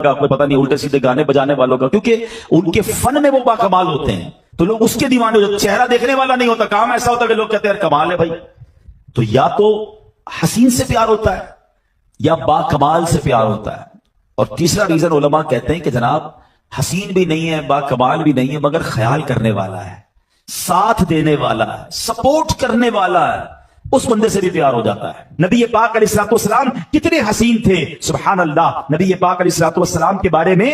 का, कोई पता नहीं उल्टे सीधे गाने बजाने वालों का, क्योंकि उनके फन में वो बाकमाल होते हैं तो लोग उसके दीवाने हो जाते। चेहरा देखने वाला नहीं होता, काम ऐसा होता है कि लोग कहते हैं यार कमाल है भाई। तो या तो हसीन से प्यार होता है या बाकमाल से प्यार होता है। और तीसरा रीजन उलमा कहते हैं कि जनाब हसीन भी नहीं है, बाकमाल भी नहीं है, मगर ख्याल करने वाला है, साथ देने वाला है, सपोर्ट करने वाला है, उस बंदे से भी प्यार हो जाता है। नबी पाक अलैहिस्सलाम कितने हसीन थे, सुभान अल्लाह। नबी पाक अलैहिस्सलाम के बारे में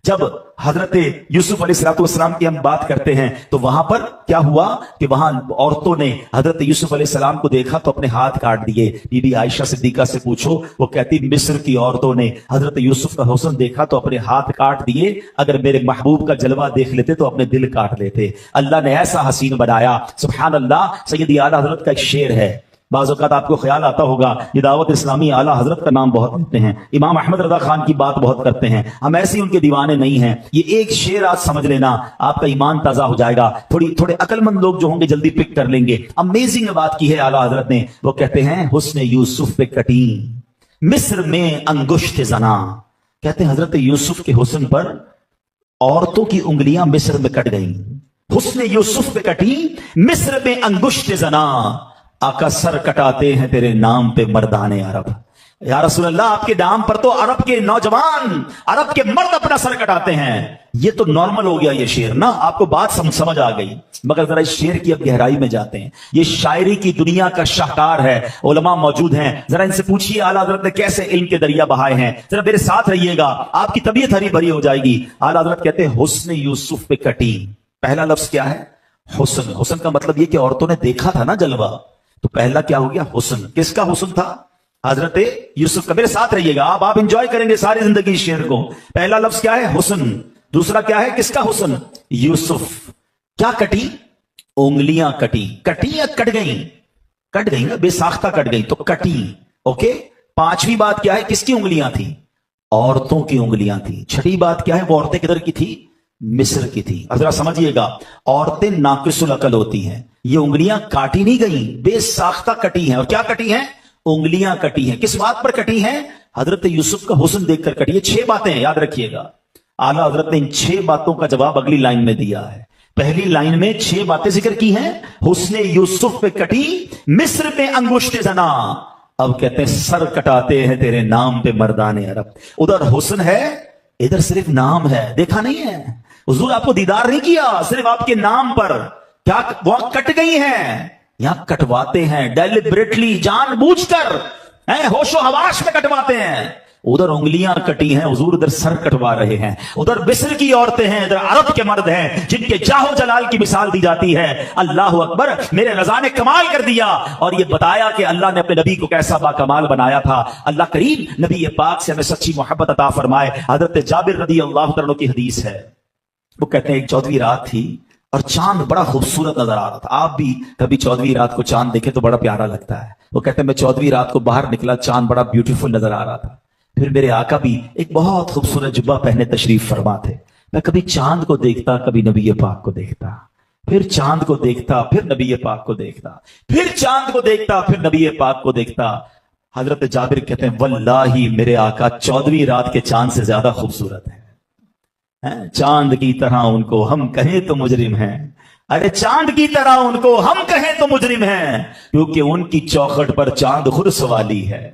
जब हजरत यूसुफ अलैहिस्सलाम की हम बात करते हैं तो वहां पर क्या हुआ कि वहां औरतों ने हजरत यूसुफ अलैहिस्सलाम को देखा तो अपने हाथ काट दिए। बीबी आयशा सिद्दीका से पूछो, वो कहती मिस्र की औरतों ने हजरत यूसुफ का हुस्न देखा तो अपने हाथ काट दिए, अगर मेरे महबूब का जलवा देख लेते तो अपने दिल काट लेते। अल्लाह ने ऐसा हसीन बनाया, सुभान अल्लाह। सैयदी आला हजरत का एक शेर है, बाज़ औक़ात आपको ख्याल आता होगा, ये दावत इस्लामी आला हजरत का नाम बहुत लेते हैं, इमाम अहमद रज़ा खान की बात बहुत करते हैं, हम ऐसे उनके दीवाने नहीं हैं। ये एक शेर आज समझ लेना, आपका ईमान ताजा हो जाएगा। थोड़े अकलमंद लोग जो होंगे जल्दी पिक कर लेंगे। अमेजिंग बात की है आला हजरत ने, वो कहते हैं हुस्न यूसुफ पे कटी मिस्र में अंगुश्त जना। कहते हैं हजरत यूसुफ के हुस्न पर औरतों की उंगलियां मिस्र में कट गई। हुस्न यूसुफ पे कटी मिस्र में अंगुश्त जना, आका सर कटाते हैं तेरे नाम पे मर्दाने अरब। या रसूल अल्लाह, आपके नाम पर तो अरब के नौजवान, अरब के मर्द अपना सर कटाते हैं। ये तो नॉर्मल हो गया ये शेर ना, आपको बात समझ आ गई। मगर जरा इस शेर की अब गहराई में जाते हैं। ये शायरी की दुनिया का शाहकार है, उलमा मौजूद हैं, जरा इनसे पूछिए आला हजरत ने कैसे इल्म के दरिया बहाए हैं। जरा मेरे साथ रहिएगा, आपकी तबीयत हरी भरी हो जाएगी। आला हजरत कहते हैं हुस्न यूसुफ पे कटी। पहला लफ्ज क्या है? हुस्न। हुस्न का मतलब ये कि औरतों ने देखा था ना जलवा, तो पहला क्या हो गया? हुस्न। किसका हुस्न था? हजरत यूसुफ का। मेरे साथ रहिएगा, आप एंजॉय करेंगे सारी जिंदगी इस शेर को। पहला लफ्ज क्या है? हुस्न। दूसरा क्या है? किसका हुस्न? यूसुफ। क्या कटी? उंगलियां कटी। कटी या कट गई? कट गई ना, बेसाख्ता कट गई तो कटी। ओके। पांचवी बात क्या है? किसकी उंगलियां थी? औरतों की उंगलियां थी। छठी बात क्या है? वो औरतें किधर की थी? मिस्र की थी। अब जरा समझिएगा, औरतें नाकिसुल अकल होती हैं, ये उंगलियां काटी नहीं गई, बेसाख्ता कटी हैं। और क्या कटी हैं? उंगलियां कटी हैं। किस बात पर कटी हैं? हजरत यूसुफ का हुस्न देखकर कटी है। 6 बातें याद रखिएगा। आला हजरत ने इन 6 बातों का जवाब अगली लाइन में दिया है। पहली लाइन में 6 बातें जिक्र की हैं। हुस्न यूसुफ पे कटी मिस्र में अंगुश्त जना। अब कहते हैं सर कटाते हैं तेरे नाम पे मर्दाने अरब। उधर हुस्न है, इधर सिर्फ नाम है। देखा नहीं है, हुजूर आपको दीदार नहीं किया, सिर्फ आपके नाम पर। क्या वहां कट गई हैं? यहां कटवाते हैं डेलिबरेटली, जानबूझकर, होशो हवास में कटवाते हैं। उधर उंगलियां कटी हैं हुजूर, उधर सर कटवा रहे हैं। उधर मिस्र की औरतें हैं, इधर अरब के मर्द हैं, जिनके जाहो जलाल की मिसाल दी जाती है। अल्लाह अकबर। मेरे रजा ने कमाल कर दिया और ये बताया कि अल्लाह ने अपने नबी को कैसा बाकमाल बनाया था। अल्लाह करीम नबी पाक से हमें सच्ची मोहब्बत अता फरमाए। हजरत जाबिर रदी अल्लाह तआला की हदीस है, वो कहते हैं एक 14वीं रात थी और चांद बड़ा खूबसूरत नजर आ रहा था। आप भी कभी 14वीं रात को चांद देखे तो बड़ा प्यारा लगता है। वो कहते हैं मैं 14वीं रात को बाहर निकला, चांद बड़ा ब्यूटीफुल नजर आ रहा था। फिर मेरे आका भी एक बहुत खूबसूरत जुब्बा पहने तशरीफ फरमा थे। मैं कभी चांद को देखता, कभी नबी पाक को देखता, फिर चांद को देखता, फिर नबी पाक को देखता, फिर चांद को देखता, फिर नबी पाक को देखता। हजरत जाबिर कहते हैं वल्लाही मेरे आका 14वीं रात के चांद से ज्यादा खूबसूरत है। चांद की तरह उनको हम कहें तो मुजरिम हैं। अरे चांद की तरह उनको हम कहें तो मुजरिम हैं, क्योंकि उनकी चौखट पर चांद खुद सवाली है।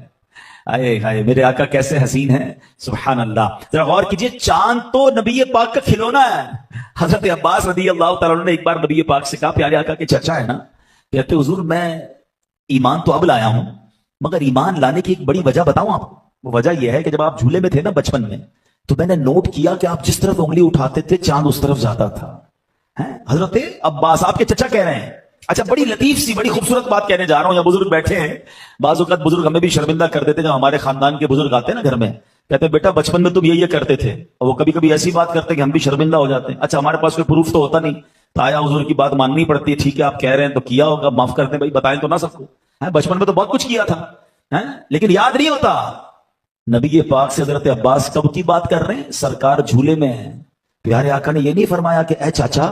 आए हाय, मेरे आका कैसे हसीन है, सुभान अल्लाह। जरा गौर कीजिए, चांद तो नबी पाक का खिलौना है। हजरत अब्बास रदी अल्लाह तआला ने एक बार नबी पाक से कहा, प्यारे आका के चचा है ना, कहते हुजूर मैं ईमान तो अब लाया हूं, मगर ईमान लाने की एक बड़ी वजह बताऊं आपको। वो वजह यह है कि जब आप झूले में थे ना बचपन में, तो मैंने नोट किया कि आप जिस तरफ उंगली उठाते थे चांद उस तरफ जाता था। हजरत अब्बास आपके चचा कह रहे हैं। अच्छा, बड़ी लतीफ सी बड़ी खूबसूरत बात कहने जा रहा हूं। या बुजुर्ग बैठे हैं, बाज़ औक़ात बुजुर्ग हमें भी शर्मिंदा कर देते। जब हमारे खानदान के बुजुर्ग आते हैं ना घर में, कहते हैं बेटा बचपन में तुम ये करते थे, और वो कभी कभी ऐसी बात करते कि हम भी शर्मिंदा हो जाते हैं। अच्छा, हमारे पास कोई प्रूफ तो होता नहीं, तो आया हुजूर की बात माननी पड़ती है। ठीक है, आप कह रहे हैं तो किया होगा, माफ कर दें भाई, बताएं तो ना सबको। बचपन में तो बहुत कुछ किया था, लेकिन याद नहीं होता। नबी पाक से हजरत अब्बास कब की बात कर रहे हैं? सरकार झूले में है। प्यारे आका ने यह नहीं फरमाया कि ए चाचा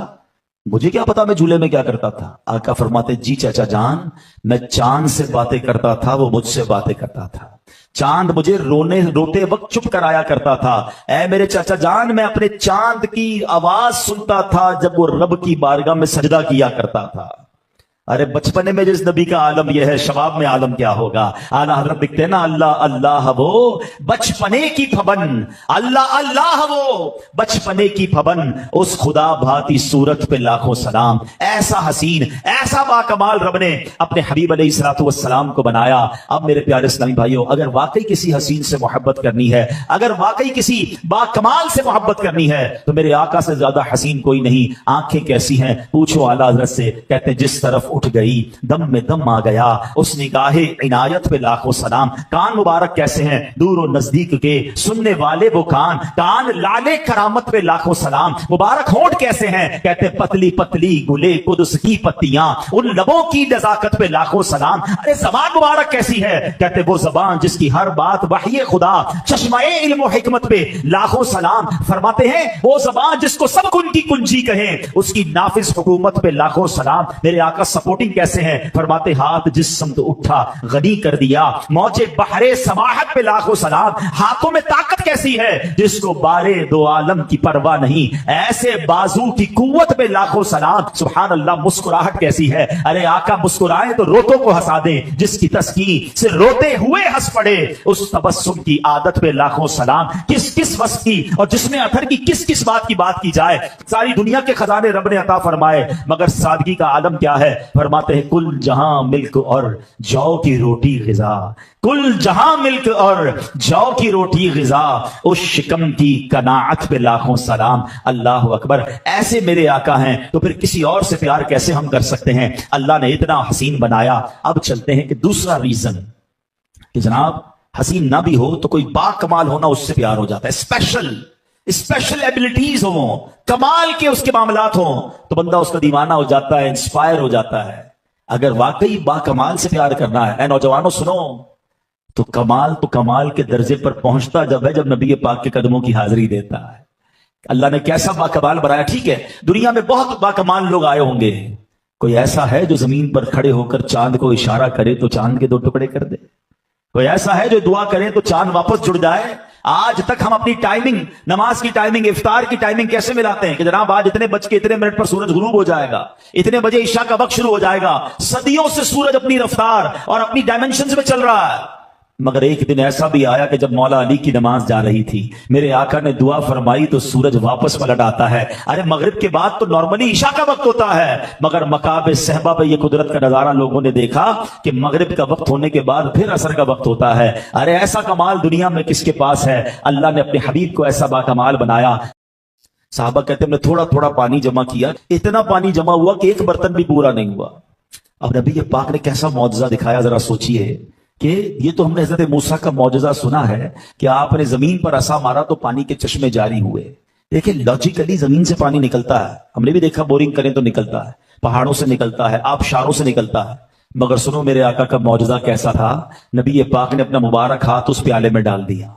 मुझे क्या पता मैं झूले में क्या करता था। आका फरमाते जी चाचा जान, मैं चांद से बातें करता था, वो मुझसे बातें करता था। चांद मुझे रोते वक्त चुप कराया करता था। ऐ मेरे चाचा जान, मैं अपने चांद की आवाज सुनता था जब वो रब की बारगाह में सजदा किया करता था। अरे बचपने में जिस नबी का आलम यह है, शबाब में आलम क्या होगा। आला हज़रत लिखते हैं ना, अल्लाह अल्लाह वो बचपने की फबन, अल्लाह अल्लाह वो बचपने की फबन, उस खुदा भाती सूरत पे लाखों सलाम। ऐसा हसीन, ऐसा बाकमाल रब ने अपने हबीब अलैहिस्सलातु वस्सलाम को बनाया। अब मेरे प्यारे इस्लामी भाइयों, अगर वाकई किसी हसीन से मोहब्बत करनी है, अगर वाकई किसी बाकमाल से मोहब्बत करनी है, तो मेरे आका से ज्यादा हसीन कोई नहीं। आंखें कैसी हैं पूछो आला हज़रत से। कहते हैं जिस तरफ उठ गई दम में दम आ गया, उस निगाहे इनायत पे लाखों सलाम। कान मुबारक कैसे हैं दूर और नजदीक के, सुनने वाले वो कान, कान लाले करामत पे लाखों सलाम। मुबारक होंठ कैसे हैं, कहते पतली पतली गुले कुदस की पत्तियां, उन लबों की नजाकत पे लाखों सलाम। अरे जबान मुबारक कैसी है, कहते वो जबान जिसकी हर बात वही खुदा, चश्माए इल्म और हिकमत पे लाखों सलाम। फरमाते हैं वो जबान जिसको सब उनकी कुंजी कहे, उसकी नाफिज हुकूमत पे लाखों सलाम। मेरे आका सपोर्टिंग कैसे हैं, फरमाते हाथ जिस समत उठा गनी कर दिया, मौजे बहरे समाहत पे लाखों सलाम। हाथों में ताकत कैसी है, जिसको बारे दो आलम की परवाह नहीं, ऐसे बाजू की कुव्वत पे लाखों सलाम। सुभान अल्लाह। मुस्कुराहट कैसी है, अरे आका मुस्कुराए तो रोतों को हंसा दे, जिसकी तस्कीन से रोते हुए हंस पड़े, उस तबस्सुम की आदत पे लाखों सलाम। किस किस वक्त की और जिसमें अथर की किस किस बात की बात की जाए। सारी दुनिया के खजाने रब ने अता फरमाए, मगर सादगी का आलम क्या है। फरमाते हैं कुल जहां मिल्क और जौ की रोटी गिजा, कुल जहां मिल्क और जौ की रोटी गिजा, उस शिकम की कनाअत पे लाखों सलाम। अल्लाह अकबर। ऐसे मेरे आका हैं तो फिर किसी और से प्यार कैसे हम कर सकते हैं। अल्लाह ने इतना हसीन बनाया। अब चलते हैं कि दूसरा रीजन कि जनाब हसीन ना भी हो तो कोई बाकमाल होना उससे प्यार हो जाता है। स्पेशल एबिलिटीज हो, कमाल के उसके मामलात हो, तो बंदा उसका दीवाना हो जाता है, इंस्पायर हो जाता है। अगर वाकई बाकमाल से प्यार करना है, नौजवानों सुनो, तो कमाल के दर्जे पर पहुंचता जब है जब नबी पाक के कदमों की हाजिरी देता है। अल्लाह ने कैसा बाकमाल बनाया। ठीक है, दुनिया में बहुत बाकमाल लोग आए होंगे, कोई ऐसा है जो जमीन पर खड़े होकर चांद को इशारा करे तो चांद के 2 टुकड़े कर दे। कोई ऐसा है जो दुआ करे तो चांद वापस जुड़ जाए। आज तक हम अपनी टाइमिंग, नमाज की टाइमिंग, इफ्तार की टाइमिंग कैसे मिलाते हैं कि जनाब आज इतने बज के इतने मिनट पर सूरज गुरूब हो जाएगा, इतने बजे ईशा का वक्त शुरू हो जाएगा। सदियों से सूरज अपनी रफ्तार और अपनी डायमेंशंस में चल रहा है। मगर एक दिन ऐसा भी आया कि जब मौला अली की नमाज जा रही थी, मेरे आका ने दुआ फरमाई तो सूरज वापस पलट आता है। अरे मगरिब के बाद तो नॉर्मली ईशा का वक्त होता है, मगर मकाब सहबा पे ये कुदरत का नजारा लोगों ने देखा कि मगरिब का वक्त होने के बाद फिर असर का वक्त होता है। अरे ऐसा कमाल दुनिया में किसके पास है। अल्लाह ने अपने हबीब को ऐसा बाकमाल बनाया। साहबा कहते हैं थोड़ा थोड़ा पानी जमा किया, इतना पानी जमा हुआ कि एक बर्तन भी पूरा नहीं हुआ। अब नबी पाक ने कैसा मौजज़ा दिखाया, जरा सोचिए कि ये तो हमने हज़रत मूसा का मौजज़ा सुना है कि आपने जमीन पर असा मारा तो पानी के चश्मे जारी हुए। देखिए लॉजिकली जमीन से पानी निकलता है, हमने भी देखा बोरिंग करें तो निकलता है, पहाड़ों से निकलता है, आबशारों से निकलता है। मगर सुनो मेरे आका का मौजज़ा कैसा था। नबी पाक ने अपना मुबारक हाथ उस प्याले में डाल दिया।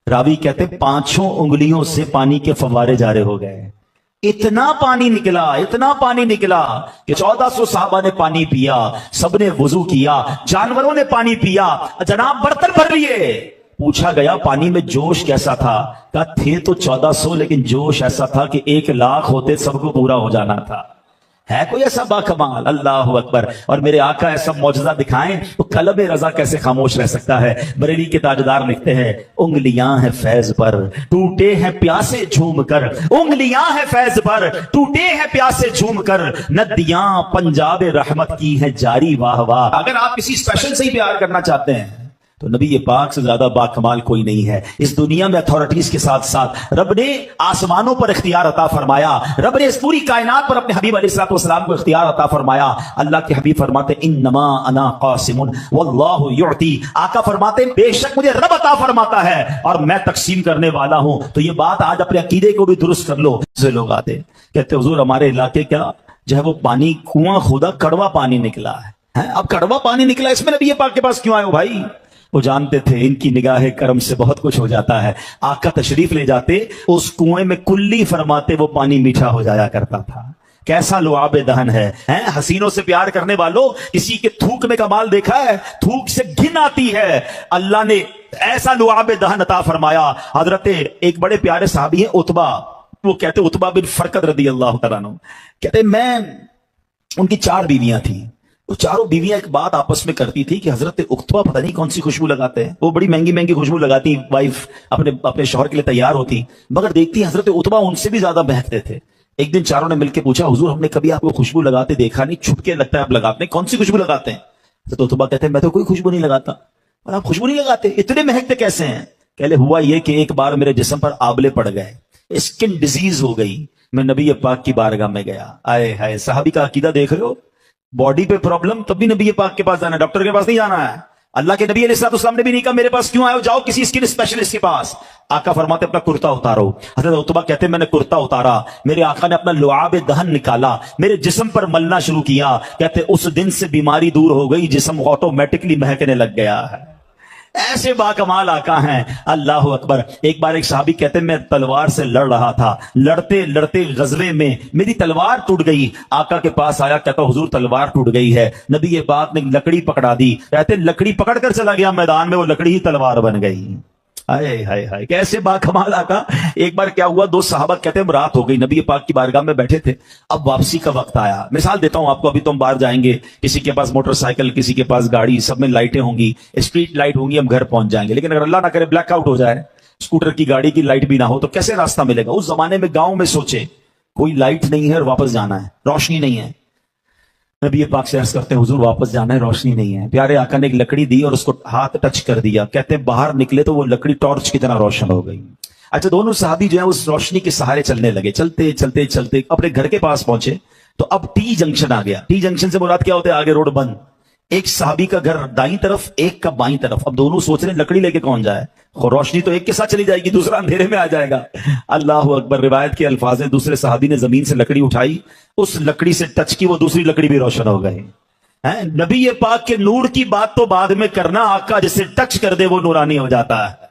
रावी कहते 5 उंगलियों से पानी के फव्वारे जारे हो गए। इतना पानी निकला कि 1400 साहबा ने पानी पिया, सबने वुजू किया, जानवरों ने पानी पिया, जनाब बर्तन भर लिए। पूछा गया पानी में जोश कैसा था, कहा थे तो 1400 लेकिन जोश ऐसा था कि 1 लाख होते सबको पूरा हो जाना था। है कोई ऐसा बाकमाल। अल्लाह अकबर। और मेरे आका ऐसा मौजज़ा दिखाएं तो कलब रजा कैसे खामोश रह सकता है। बरेली के ताजदार लिखते हैं उंगलियां हैं फैज पर टूटे हैं प्यासे झूम कर, उंगलियां हैं फैज पर टूटे हैं प्यासे झूम कर, नदियां पंजाब रहमत की है जारी वाह वाह। अगर आप किसी स्पेशल से ही प्यार करना चाहते हैं तो नबी ये पाक से ज्यादा बाकमाल कोई नहीं है। इस दुनिया में अथॉरिटीज के साथ साथ रब ने आसमानों पर इख्तियार अता फरमाया, रब ने इस पूरी कायनात पर अपने हबीब अलैहिस्सलाम को इख्तियार अता फरमाया। अल्लाह के हबीब फरमाते इन्नमा अना कासिमुन वल्लाहु युअती। आका फरमाते बेशक मुझे रब अता फरमाता है और मैं तकसीम करने वाला हूं। तो ये बात आज अपने अकीदे को भी दुरुस्त कर लो। से लोग आते कहते हुजूर हमारे इलाके क्या जो है वो पानी कुआं खुदा कड़वा पानी निकला है। अब कड़वा पानी निकला, इसमें नबी पाक के पास क्यों आए हो भाई। वो जानते थे इनकी निगाह करम से बहुत कुछ हो जाता है। आका तशरीफ ले जाते, उस कुएं में कुल्ली फरमाते, वो पानी मीठा हो जाया करता था। कैसा लुआब दहन है, हैं? हसीनों से प्यार करने वालों, किसी के थूकने का माल देखा है? थूक से घिन आती है। अल्लाह ने ऐसा लुआब दहन अता फरमाया। हजरत एक बड़े प्यारे साहबी हैं उतबा, वो कहते उतबा बिन फरकत रदी अल्लाह तआला अन्हु, कहते मैं, उनकी 4 बीवियां थी, वो चारों बीवियां एक बात आपस में करती थी कि हजरत उतबा पता नहीं कौन सी खुशबू लगाते हैं, वो बड़ी महंगी महंगी खुशबू लगाती, वाइफ अपने शौहर के लिए तैयार होती, मगर देखती हजरत उतबा उनसे भी ज्यादा महकते थे। एक दिन चारों ने मिलकर पूछा, हुजूर हमने कभी आपको खुशबू लगाते देखा नहीं, छुपके लगता है आप लगाते हैं, कौन सी खुशबू लगाते हैं? तो उतबा कहते हैं मैं तो कोई खुशबू नहीं लगाता। और आप खुशबू नहीं लगाते, इतने महकते कैसे हैं? कहले हुआ ये कि एक बार मेरे जिस्म पर आबले पड़ गए, स्किन डिजीज हो गई, मैं नबी पाक की बारगाह में गया। आए हाय, साहबी का अकीदा देख रहे हो, बॉडी पे प्रॉब्लम तब भी नबी पाक के पास जाना है, डॉक्टर के पास नहीं जाना है। अल्लाह के नबी अलैहिस्सलाम ने भी नहीं कहा मेरे पास क्यों आए हो, जाओ किसी स्किन स्पेशलिस्ट के पास। आका फरमाते अपना कुर्ता उतारो। हजरत उतबा कहते मैंने कुर्ता उतारा, मेरे आका ने अपना लुआब दहन निकाला, मेरे जिस्म पर मलना शुरू किया। कहते उस दिन से बीमारी दूर हो गई, जिस्म ऑटोमेटिकली महकने लग गया है। ऐसे बाकमाल आका हैं, अल्लाह अकबर। एक बार एक साहबी कहते मैं तलवार से लड़ रहा था, लड़ते लड़ते गजवे में मेरी तलवार टूट गई। आका के पास आया, कहता हुजूर तलवार टूट गई है। नबी पाक ने लकड़ी पकड़ा दी, कहते लकड़ी पकड़ कर चला गया मैदान में, वो लकड़ी ही तलवार बन गई। हाय हाय हाय, कैसे बाकमाल आका। एक बार क्या हुआ, 2 सहाबा कहते हैं रात हो गई, नबी पाक की बारगाह में बैठे थे, अब वापसी का वक्त आया। मिसाल देता हूं आपको, अभी तुम बाहर जाएंगे, किसी के पास मोटरसाइकिल, किसी के पास गाड़ी, सब में लाइटें होंगी, स्ट्रीट लाइट होंगी, हम घर पहुंच जाएंगे। लेकिन अगर अल्लाह ना करे ब्लैकआउट हो जाए, स्कूटर की गाड़ी की लाइट भी ना हो, तो कैसे रास्ता मिलेगा? उस जमाने में गांव में सोचे कोई लाइट नहीं है और वापस जाना है, रोशनी नहीं है। नबी पाक से अर्ज करते हैं हुजूर वापस जाना है, रोशनी नहीं है। प्यारे आका ने एक लकड़ी दी और उसको हाथ टच कर दिया, कहते हैं बाहर निकले तो वो लकड़ी टॉर्च की तरह रोशन हो गई। अच्छा, दोनों साहबी जो है उस रोशनी के सहारे चलने लगे, चलते चलते चलते अपने घर के पास पहुंचे तो अब टी जंक्शन आ गया। टी जंक्शन से मुराद क्या होता है, आगे रोड बंद, एक साहबी का घर दाईं तरफ, एक का बाईं तरफ। अब दोनों सोच रहे लकड़ी लेके कौन जाए, रोशनी तो एक के साथ चली जाएगी, दूसरा अंधेरे में आ जाएगा। अल्लाह अकबर। रिवायत के अल्फाज हैं, दूसरे साहबी ने जमीन से लकड़ी उठाई, उस लकड़ी से टच की, वो दूसरी लकड़ी भी रोशन हो गई। नबी ये पाक के नूर की बात तो बाद में करना, आका जिसे टच कर दे वो नूरानी हो जाता है।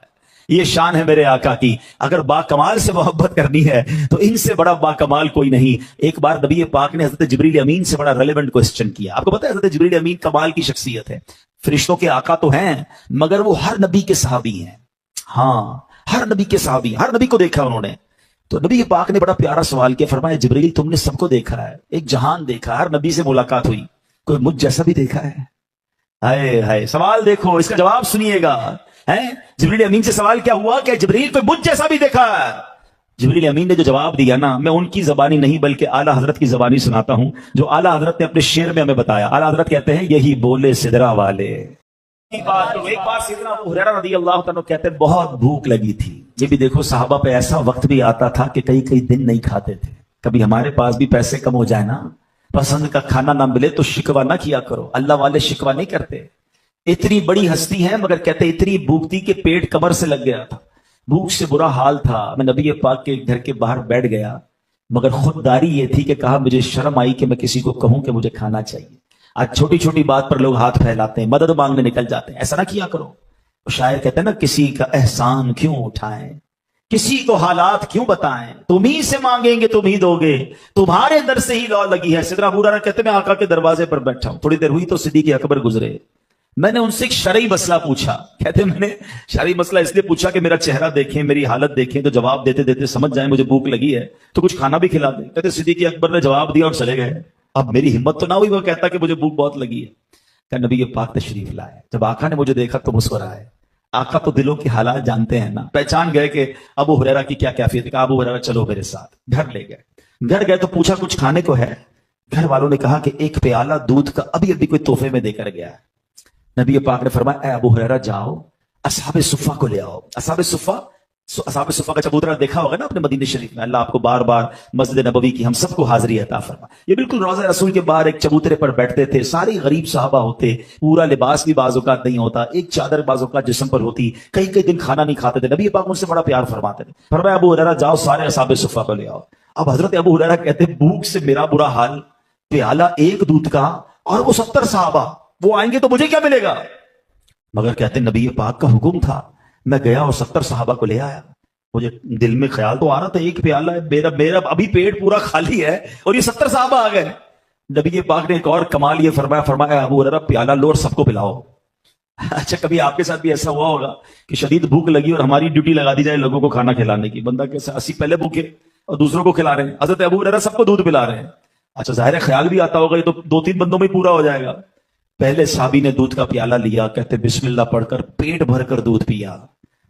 ये शान है मेरे आका की। अगर बाकमाल से मोहब्बत करनी है तो इनसे बड़ा बाकमाल कोई नहीं। एक बार नबी पाक ने हजरत जिब्रील अमीन से बड़ा रेलेवेंट क्वेश्चन किया। आपको पता है हजरत जिब्रील अमीन कमाल की शख्सियत है, फरिश्तों के आका तो हैं मगर वो हर नबी के सहाबी हैं। हाँ, हर नबी के सहाबी, हर नबी को देखा उन्होंने। तो नबी पाक ने बड़ा प्यारा सवाल किया, फरमाया जिब्रील तुमने सबको देखा है, एक जहान देखा, हर नबी से मुलाकात हुई, कोई मुझ जैसा भी देखा है? हाय हाय, सवाल देखो, इसका जवाब सुनिएगा। जिब्रील अमीन से सवाल क्या हुआ कि जिब्रील कोई मुझ जैसा भी देखा है? जिब्रील अमीन ने जो जवाब दिया ना, मैं उनकी जबानी नहीं बल्कि आला हजरत की जबानी सुनाता हूं, जो आला हजरत ने अपने शेर में हमें बताया। आला हजरत कहते हैं यही बोले सिदरा वाले। एक बार सिदरा अबू हुरैरा रज़ी अल्लाह तआला कहते हैं बहुत भूख लगी थी। ये भी देखो साहबा पे ऐसा वक्त भी आता था कि कई कई दिन नहीं खाते थे। कभी हमारे पास भी पैसे कम हो जाए ना, पसंद का खाना ना मिले तो शिकवा ना किया करो। अल्लाह वाले शिकवा नहीं करते। इतनी बड़ी हस्ती है मगर कहते इतनी भूख थी कि पेट कमर से लग गया था, भूख से बुरा हाल था। मैं नबी पाक के घर के बाहर बैठ गया, मगर खुददारी ये थी कि कहा मुझे शर्म आई कि मैं किसी को कहूं कि मुझे खाना चाहिए। आज छोटी छोटी बात पर लोग हाथ फैलाते हैं, मदद मांगने निकल जाते हैं, ऐसा ना किया करो। तो शायर कहते हैं ना, किसी का एहसान क्यों उठाएं, किसी को हालात क्यों बताएं, तुम ही से मांगेंगे तुम ही दोगे, तुम्हारे दर से ही लौ लगी है। सिदरा अबू हुरैरा कहते मैं आका के दरवाजे पर बैठा हूं, थोड़ी देर हुई तो सिद्दीक़ अकबर गुजरे। मैंने उनसे एक शरई मसला पूछा। कहते मैंने शरई मसला इसलिए पूछा कि मेरा चेहरा देखें, मेरी हालत देखें, तो जवाब देते देते समझ जाए मुझे भूख लगी है तो कुछ खाना भी खिला दे। कहते सिद्दीक़ अकबर ने जवाब दिया और चले गए। अब मेरी हिम्मत तो ना हुई वो कहता कि मुझे भूख बहुत लगी है। क्या नबी पाक तशरीफ लाए, जब आका ने मुझे देखा तो मुस्कुराए। आका तो दिलों की हालात जानते हैं ना, पहचान गए कि अबू हुरैरा की क्या कैफियत है। अबू हुरैरा चलो मेरे साथ। घर ले गए, घर गए तो पूछा कुछ खाने को है? घर वालों ने कहा कि एक प्याला दूध का अभी अभी कोई तोहफे में देकर गया है। नबी पाक ने फरमाया अबू हुरैरा जाओ असहाबे सुफ़ा को ले आओ। असहाबे सुफ़ा का चबूतरा देखा होगा ना अपने मदीने शरीफ में। अल्लाह आपको बार बार मस्जिद नबवी की हम सबको हाजिरी अता फरमा। ये बिल्कुल रोज़ा रसूल के बाहर एक चबूतरे पर बैठते थे, सारे गरीब सहाबा होते, पूरा लिबास भी बाज़-औक़ात नहीं होता, एक चादर बाज़-औक़ात जिस्म पर होती, कई कई दिन खाना नहीं खाते थे। नबी पाक उनसे बड़ा प्यार फरमाते थे। फरमाया अबू हुरैरा जाओ सारे असहाबे सुफ़ा को ले आओ। अब हजरत अबू हुरैरा कहते भूख से मेरा बुरा हाल, प्याला एक दूध का और वो 70 सहाबा, वो आएंगे तो मुझे क्या मिलेगा? मगर कहते नबी पाक का हुक्म था, मैं गया और 70 सहाबा को ले आया। मुझे दिल में ख्याल तो आ रहा था एक प्याला है, मेरा मेरा अभी पेट पूरा खाली है और ये 70 साहबा आ गए। नबी पाक ने एक और कमाल ये फरमाया अबू हुरैरा प्याला लो और सबको पिलाओ। अच्छा, कभी आपके साथ भी ऐसा हुआ होगा कि शदीद भूख लगी और हमारी ड्यूटी लगा दी जाए लोगों को खाना खिलाने की, बंदा कैसे 80 पहले भूखे और दूसरों को खिला रहे हैं। हजरत अबू हुरैरा सबको दूध पिला रहे हैं। अच्छा, जाहिर ख्याल भी आता होगा ये तो 2-3 बंदों में पूरा हो जाएगा। पहले साहबी ने दूध का प्याला लिया, कहते बिस्मिल्लाह पढ़कर पेट भरकर दूध पिया।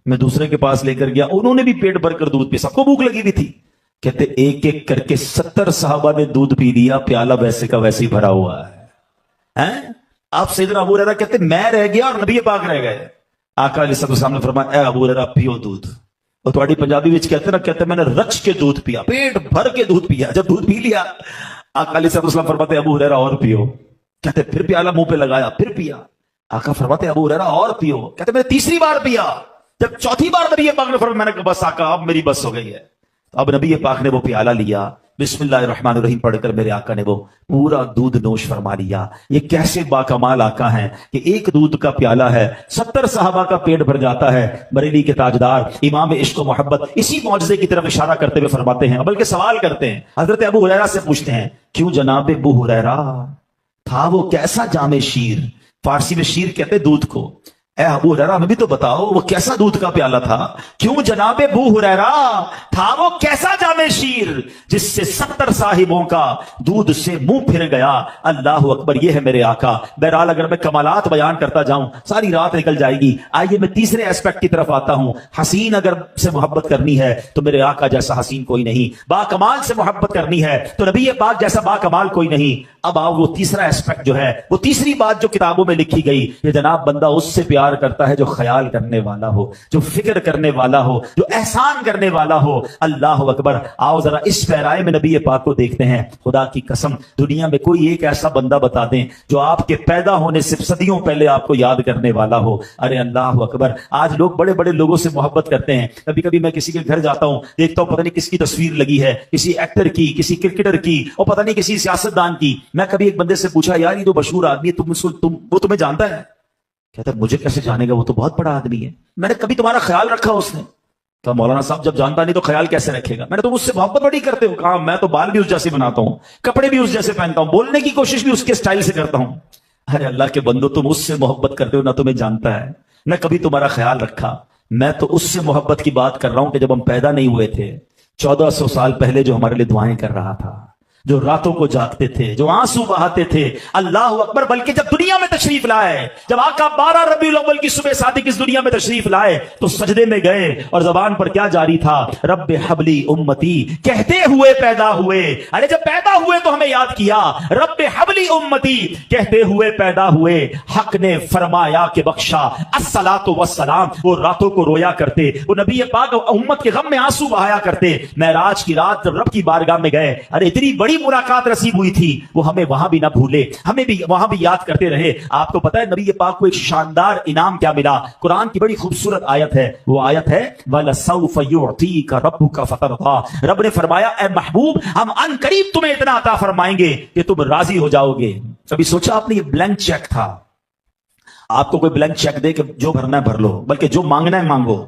मैं दूसरे के पास लेकर गया, उन्होंने भी पेट भरकर दूध पिया, सबको भूख लगी हुई थी। कहते एक एक करके 70 साहबा ने दूध पी लिया, प्याला वैसे का वैसे ही भरा हुआ है। आप सैयदना अबू हुरैरा कहते मैं रह गया और नबी पाक रह गए। आका अलैहिस्सलाम ने फरमाया अबू हुरैरा पियो दूध। और तुम्हारी पंजाबी विच कहते ना, कहते मैंने रच के दूध पिया, पेट भर के दूध पिया। जब दूध पी लिया आका अलैहिस्सलाम फरमाते अबू हुरैरा और पियो। कहते फिर प्याला मुंह पे लगाया, फिर पिया। आका फरमाते अबू हुरैरा और पियो। कहते मैंने तीसरी बार पिया। जब चौथी बार नबी पाक ने फरमाया, मैंने कहा बस आका अब मेरी बस हो गई है। तो अब नबी पाक ने वो प्याला लिया, बिस्मिल्लाहिर्रहमानिर्रहीम पढ़कर मेरे आका ने वो पूरा दूध नोश फरमा लिया। ये कैसे बाकमाल आका हैं कि एक दूध का प्याला है, 70 साहबा का पेट भर जाता है। बरेली के ताजदार इमाम इश्क व मोहब्बत इसी मौजज़े की तरफ इशारा करते हुए फरमाते हैं, बल्कि सवाल करते हैं, हजरत अबू हुरैरा से पूछते हैं क्यों जनाब अबू हुरैरा था वो कैसा जामे शीर, फारसी में शीर कहते दूध को। ए अबू हुरैरा हमें भी तो बताओ वो कैसा दूध का प्याला था। क्यों जनाब अबू हुरैरा था वो कैसा जामे शीर जिससे 70 साहिबों का दूध से मुंह फिर गया। अल्लाह अकबर, ये है मेरे आका। बहरहाल अगर मैं कमालात बयान करता जाऊं सारी रात निकल जाएगी। आइए मैं तीसरे एस्पेक्ट की तरफ आता हूं। हसीन अगर से मोहब्बत करनी है तो मेरे आका जैसा हसीन कोई नहीं। बाकमाल से मोहब्बत करनी है तो नबी पाक जैसा बाकमाल कोई नहीं। अब आओ वो तीसरा एस्पेक्ट जो है, वो तीसरी बात जो किताबों में लिखी गई, ये जनाब बंदा उससे प्यार करता है जो ख्याल करने वाला हो, जो फिक्र करने वाला हो, जो एहसान करने वाला हो। अल्लाह अकबर। आओ जरा इस पैराए में नबी पाक को देखते हैं। खुदा की कसम दुनिया में कोई एक ऐसा बंदा बता दें जो आपके पैदा होने से सदियों पहले आपको याद करने वाला हो। अरे अल्लाह अकबर, आज लोग बड़े बड़े लोगों से मोहब्बत करते हैं। कभी कभी मैं किसी के घर जाता हूं, देखता हूं पता नहीं किसकी तस्वीर लगी है, किसी एक्टर की, किसी क्रिकेटर की, और पता नहीं किसी सियासतदान की। मैं कभी एक बंदे से पूछा यार ये तो मशहूर आदमी है, वो तुम्हें जानता है? कहता मुझे कैसे जानेगा, वो तो बहुत बड़ा आदमी है। मैंने कभी तुम्हारा ख्याल रखा उसने? कहा मौलाना साहब जब जानता नहीं तो ख्याल कैसे रखेगा। मैंने तो उससे मोहब्बत बड़ी करते हो। कहा मैं तो बाल भी उस जैसे बनाता हूं, कपड़े भी उस जैसे पहनता हूं, बोलने की कोशिश भी उसके स्टाइल से करता हूं। अरे अल्लाह के बंदो, तुम उससे मोहब्बत करते हो ना तुम्हें जानता है, न कभी तुम्हारा ख्याल रखा। मैं तो उससे मोहब्बत की बात कर रहा हूं कि जब हम पैदा नहीं हुए थे, 1400 साल पहले जो हमारे लिए दुआएं कर रहा था, जो रातों को जागते थे, जो आंसू बहाते थे। अल्लाह अकबर। बल्कि जब दुनिया में तशरीफ लाए, जब आका 12 रबीउल अव्वल की सुबह सादिक इस दुनिया में तशरीफ लाए तो सजदे में गए और जबान पर क्या जारी था? रब्बे हबली उम्मती कहते हुए पैदा हुए। अरे जब पैदा हुए तो हमें याद किया, रब्बे हबली उम्मती कहते हुए पैदा हुए। हक ने फरमाया कि बख्शा अस्सलातु वस्सलाम। वो रातों को रोया करते, वो नबी पाक उम्मत के गम में आंसू बहाया करते। मेराज की रात जब रब की बारगाह में गए, अरे इतनी बड़ी मुलाकात नसीब हुई थी, वो हमें वहां भी ना भूले, हमें भी वहां भी याद करते रहे। आपको पता है नबी पाक को एक शानदार इनाम क्या मिला? कुरान की बड़ी खूबसूरत आयत है, वो आयत है वलसौफ युअतीका रब्बुका फतरदा। रब ने फरमाया ए महबूब, हम अन करीब तुम्हें इतना अता फरमाएंगे कि तुम राजी हो जाओगे। कभी सोचा आपने ये ब्लैंक चेक था? आपको कोई ब्लैंक चेक दे कि जो भरना है भर लो, बल्कि जो मांगना है मांगो।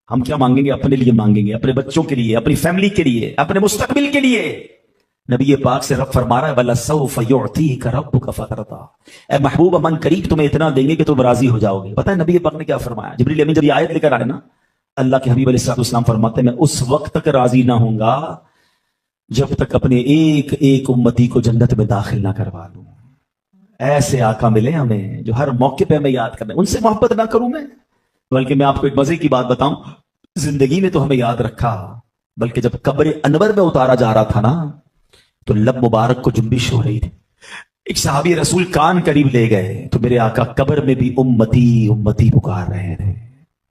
हम क्या मांगेंगे? अपने लिए मांगेंगे, अपने बच्चों के लिए, अपनी फैमिली के लिए, अपने मुस्तकबिल के लिए। नबी पाक से रब फरमा रहा है वलसौफ युअतीका रब्बुका फतरदा। ए महबूब, हम करीब तुम्हें इतना देंगे कि तुम राजी हो जाओगे। पता है नबी पाक ने क्या फरमाया? जिब्रील अमीन जब ये आयत लेकर आए ना, अल्लाह के हबीब अलैहिस्सलाम फरमाते मैं उस वक्त तक राजी ना होऊंगा जब तक अपने एक एक उम्मती को जन्नत में दाखिल ना करवा लूं। ऐसे आका मिले हमें जो हर मौके पे हमें याद करने, उनसे मोहब्बत ना करूं मैं? बल्कि मैं आपको एक मजे की बात बताऊं, जिंदगी में तो हमें याद रखा, बल्कि जब कब्र अनवर में उतारा जा रहा था ना, तो लब मुबारक को जुम्बिश हो रही थी। एक सहाबी रसूल कान करीब ले गए तो मेरे आका कब्र में भी उम्मती उम्मती पुकार रहे थे।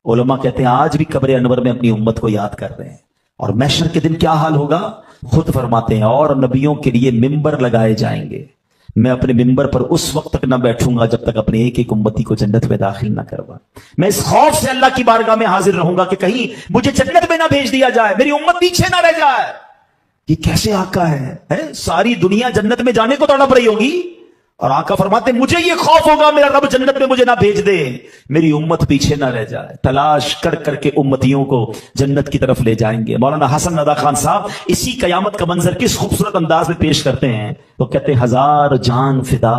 उलमा कहते हैं आज भी कब्र अनवर में अपनी उम्मत को याद कर रहे हैं। और महशर के दिन क्या हाल होगा? खुद फरमाते हैं और नबियों के लिए मिंबर लगाए जाएंगे, मैं अपने मिंबर पर उस वक्त तक ना बैठूंगा जब तक अपने एक एक उम्मती को जन्नत में दाखिल ना करवा। मैं इस खौफ से अल्लाह की बारगाह में हाजिर रहूंगा कि कहीं मुझे जन्नत में ना भेज दिया जाए, मेरी उम्मत पीछे ना रह जाए। ये कैसे आका है? सारी दुनिया जन्नत में जाने को तड़प रही होगी اور آقا فرماتے مجھے یہ خوف ہوگا میرا رب جنت میں مجھے نہ بھیج دے، میری امت پیچھے نہ رہ جائے، تلاش کر کر کے امتیوں کو جنت کی طرف لے جائیں گے۔ مولانا حسن رضا خان صاحب اسی قیامت کا منظر کس خوبصورت انداز میں پیش کرتے ہیں، وہ کہتے ہیں ہزار جان فدا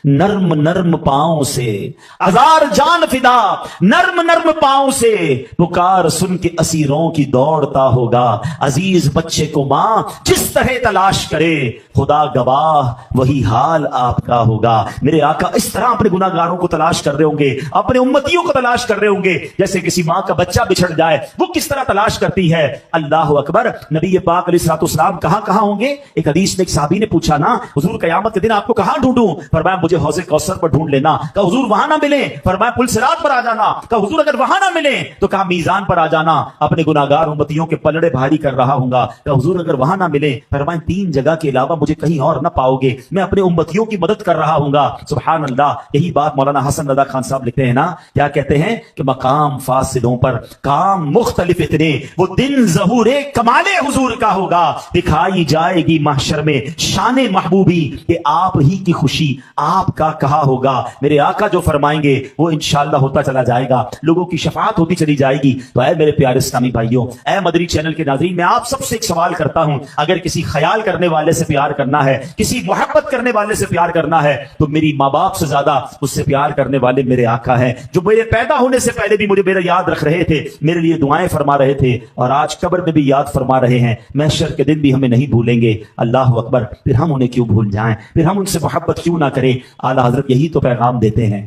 نرم نرم پاؤں سے، ہزار جان فدا نرم نرم پاؤں سے، پکار سن کے اسیروں کی دوڑتا ہوگا، عزیز بچے کو ماں جس طرح تلاش کرے، خدا گواہ وہی حال آپ کا ہوگا۔ میرے آقا اس طرح اپنے گناہگاروں کو تلاش کر رہے ہوں گے، اپنے امتیوں کو تلاش کر رہے ہوں گے جیسے کسی ماں کا بچہ بچھڑ جائے وہ کس طرح تلاش کرتی ہے۔ اللہ اکبر۔ نبی پاک علیہ الصلوۃ والسلام کہاں کہاں ہوں گے؟ ایک حدیث میں ایک صحابی نے پوچھا نا حضور قیامت کے دن آپ کو کہاں ڈھونڈوں؟ فرمایا مجھے حوض کوثر پر ڈھونڈ لینا۔ کہا حضور وہاں نہ ملے؟ فرمایا پل صراط پر آ جانا۔ کہا حضور اگر وہاں نہ ملے تو کہا میزان پر آ جانا، اپنے گناہگار امتیوں کے پلڑے بھاری کر رہا ہوں گا۔ کہا حضور اگر وہاں نہ ملے؟ فرمایا تین جگہ کے علاوہ مجھے کہیں اور نہ پاؤ گے، میں اپنے امتیوں کی مدد کر رہا ہوں گا۔ سبحان اللہ۔ یہی بات مولانا حسن رضا خان صاحب لکھتے ہیں نا، کیا کہتے ہیں کہ مقام فاصلوں پر کام مختلف اتنے، وہ دن ظہور کمال حضور کا ہوگا، دکھائی جائے گی محشر میں شان محبوبی کہ آپ ہی کی خوشی آپ کا کہا ہوگا۔ میرے آقا جو فرمائیں گے وہ انشاءاللہ ہوتا چلا جائے گا، لوگوں کی شفاعت ہوتی چلی جائے گی۔ تو اے میرے پیارے اسلامی بھائیوں، اے مدری چینل کے ناظرین، میں آپ سب سے ایک سوال کرتا ہوں، اگر کسی خیال کرنے والے سے پیار کرنا ہے، کسی محبت کرنے والے سے پیار کرنا ہے، تو میری ماں باپ سے زیادہ اس سے پیار کرنے والے میرے آقا ہیں، جو میرے پیدا ہونے سے پہلے بھی مجھے میرا یاد رکھ رہے تھے، میرے لیے دعائیں فرما رہے تھے، اور آج قبر میں بھی یاد فرما رہے ہیں، محشر کے دن بھی ہمیں نہیں بھولیں گے۔ اللہ اکبر۔ پھر ہم انہیں کیوں بھول جائیں، پھر ہم ان سے محبت کیوں نہ کریں؟ اعلیٰ حضرت یہی تو پیغام دیتے ہیں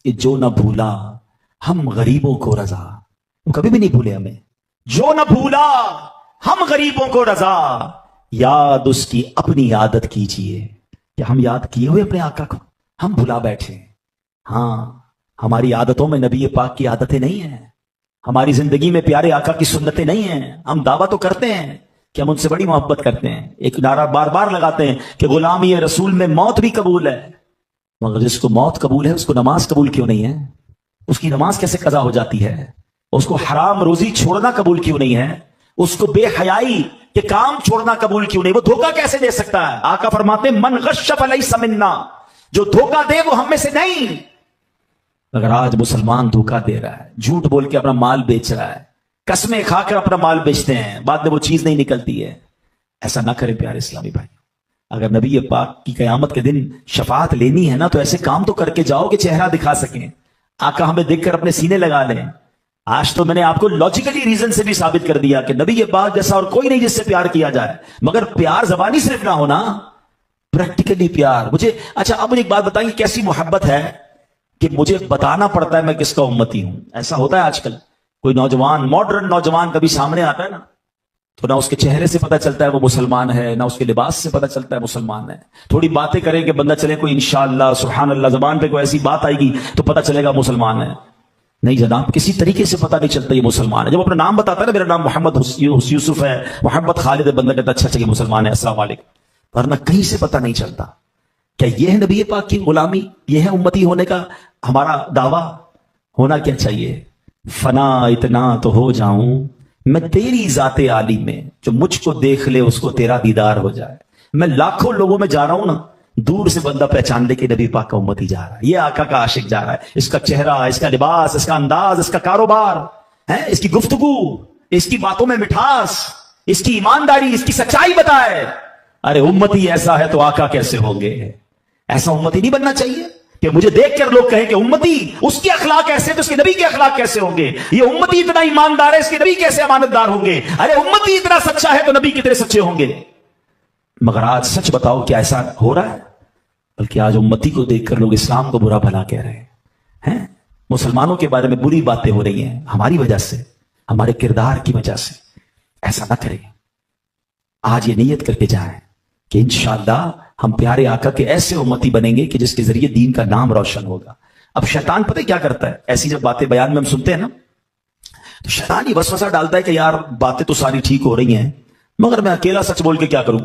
کہ جو نہ بھولا ہم غریبوں کو رضا، وہ کبھی بھی نہیں بھولے ہمیں، جو نہ بھولا ہم غریبوں کو رضا، یاد اس کی اپنی عادت کیجئے۔ کہ ہم یاد کیے ہوئے اپنے آقا کو، ہم بھلا بیٹھے۔ ہاں، ہماری عادتوں میں نبی پاک کی عادتیں نہیں ہیں، ہماری زندگی میں پیارے آقا کی سنتیں نہیں ہیں۔ ہم دعویٰ تو کرتے ہیں کہ ہم ان سے بڑی محبت کرتے ہیں، ایک نعرہ بار بار لگاتے ہیں کہ غلامی رسول میں موت بھی قبول ہے، مگر جس کو موت قبول ہے اس کو نماز قبول کیوں نہیں ہے؟ اس کی نماز کیسے قضا ہو جاتی ہے؟ اس کو حرام روزی چھوڑنا قبول کیوں نہیں ہے؟ اس کو بے حیائی کے کام چھوڑنا قبول کیوں نہیں؟ وہ دھوکہ کیسے دے سکتا ہے؟ آقا فرماتے ہیں من غش فلیس منا، جو دھوکہ دے وہ ہم میں سے نہیں۔ مگر آج مسلمان دھوکہ دے رہا ہے، جھوٹ بول کے اپنا مال بیچ رہا ہے، قسمیں کھا کر اپنا مال بیچتے ہیں، بعد میں وہ چیز نہیں نکلتی ہے۔ ایسا نہ کرے پیارے اسلامی بھائی۔ اگر نبی پاک کی قیامت کے دن شفاعت لینی ہے نا تو ایسے کام تو کر کے جاؤ کہ چہرہ دکھا سکیں، آقا ہمیں دیکھ کر اپنے سینے لگا لیں۔ آج تو میں نے آپ کو لاجیکلی ریزن سے بھی ثابت کر دیا کہ نبی پاک جیسا اور کوئی نہیں جس سے پیار کیا جائے، مگر پیار زبانی صرف نہ ہونا، پریکٹیکلی پیار۔ اچھا اب مجھے ایک بات بتائیں، کیسی محبت ہے کہ مجھے بتانا پڑتا ہے میں کس کا امتی ہوں؟ ایسا ہوتا ہے آج کل، کوئی نوجوان، ماڈرن نوجوان کبھی سامنے آتا ہے نا تو نہ اس کے چہرے سے پتہ چلتا ہے وہ مسلمان ہے، نہ اس کے لباس سے پتہ چلتا ہے مسلمان ہے۔ تھوڑی باتیں کرے کہ بندہ چلے کوئی انشاءاللہ سبحان اللہ زبان پہ کوئی ایسی بات آئے گی تو پتہ چلے گا مسلمان ہے۔ نہیں جناب، کسی طریقے سے پتہ نہیں چلتا یہ مسلمان ہے۔ جب اپنا نام بتاتا ہے نا، میرا نام محمد یوسف ہے، محمد خالد ہے، بندہ کہتا ہے اچھا یہ مسلمان ہے، السلام علیکم، ورنہ کہیں سے پتہ نہیں چلتا۔ کیا یہ ہے نبی پاک کی غلامی؟ یہ ہے امتی ہونے کا ہمارا دعویٰ؟ ہونا کیا چاہیے؟ فنا اتنا تو ہو جاؤں میں تیری ذات عالی میں، جو مجھ کو دیکھ لے اس کو تیرا دیدار ہو جائے۔ میں لاکھوں لوگوں میں جا رہا ہوں نا، دور سے بندہ پہچان لے کہ نبی پاک کا امتی جا رہا ہے، یہ آقا کا عاشق جا رہا ہے، اس کا چہرہ، اس کا لباس، اس کا انداز، اس کا کاروبار ہے، اس کی گفتگو، اس کی باتوں میں مٹھاس، اس کی ایمانداری، اس کی سچائی بتائے۔ ارے امتی ایسا ہے تو آقا کیسے ہوں گے؟ ایسا امتی نہیں بننا چاہیے کہ مجھے دیکھ کر لوگ کہیں کہ امتی اس کے اخلاق کیسے تو اس کے نبی کے اخلاق کیسے ہوں گے؟ یہ امتی اتنا ایماندار ہے، اس کے نبی کیسے امانت دار ہوں گے؟ ارے امتی اتنا سچا ہے تو نبی کتنے سچے ہوں گے؟ مگر آج سچ بتاؤ کیا ایسا ہو رہا ہے؟ بلکہ آج امتی کو دیکھ کر لوگ اسلام کو برا بھلا کہہ رہے ہیں، مسلمانوں کے بارے میں بری باتیں ہو رہی ہیں ہماری وجہ سے، ہمارے کردار کی وجہ سے۔ ایسا نہ کریں، آج یہ نیت کر کے جائیں کہ انشاءاللہ ہم پیارے آقا کے ایسے امتی بنیں گے کہ جس کے ذریعے دین کا نام روشن ہوگا۔ اب شیطان پتہ کیا کرتا ہے؟ ایسی جب باتیں بیان میں ہم سنتے ہیں نا تو شیطان ہی وسوسہ ڈالتا ہے کہ یار باتیں تو ساری ٹھیک ہو رہی ہیں، مگر میں اکیلا سچ بول کے کیا کروں؟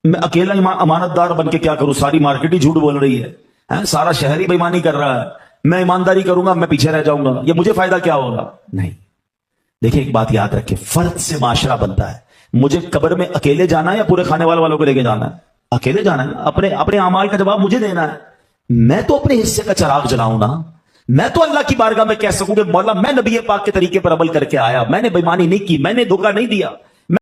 میں اکیلا امانت دار بن کے کیا کروں؟ ساری مارکیٹ ہی جھوٹ بول رہی ہے، سارا شہر ہی بےایمانی کر رہا ہے، میں ایمانداری کروں گا میں پیچھے رہ جاؤں گا، یہ مجھے فائدہ کیا ہوگا؟ نہیں، دیکھیں ایک بات یاد رکھیں، فرد سے معاشرہ بنتا ہے۔ مجھے قبر میں اکیلے جانا ہے یا پورے خانے والوں کو لے کے جانا ہے؟ अकेले जाना है, अपने अपने अमाल का जवाब मुझे देना है। मैं तो अपने हिस्से का चिराग जलाऊं ना, मैं तो अल्लाह की बारगाह में कह सकूं कि मौला मैं नबी पाक के तरीके पर अमल करके आया, मैंने बेईमानी नहीं की, मैंने धोखा नहीं दिया।